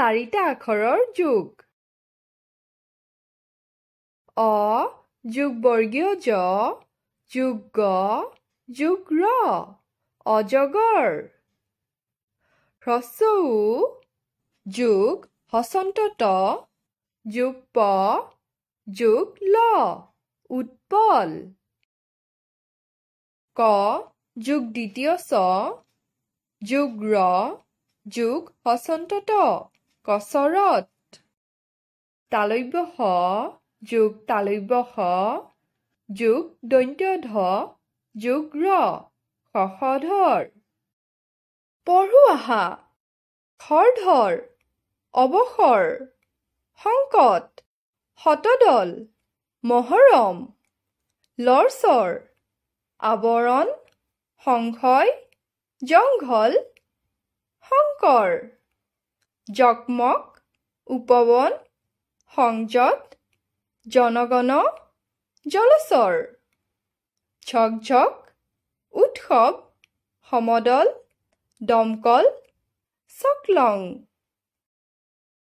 চাৰিটা আখৰৰ যোগ অ যোগ বৰ্গীয় জ যোগ গ যোগ ৰ অজগৰ হ্ৰস্ব উ যোগ হসন্ত ত যোগ প যোগ ল উৎপল ক যোগ দ্বিতীয় ছ যোগ ৰ যোগ হসন্ত ত কচৰত তালব্য হ যোগ তালব্য হ যোগ দন্ত্য ধ যোগ ৰ শশধৰ পঢ়ো আহা খৰধৰ অৱসৰ সংকট শতদল মহৰম লৰচৰ আৱৰণ সংশয় জংঘল শংকৰ জকমক উপবন সংযত জনগণ জলচৰ ঝকঝক উৎসৱ সমদল দমকল চকলং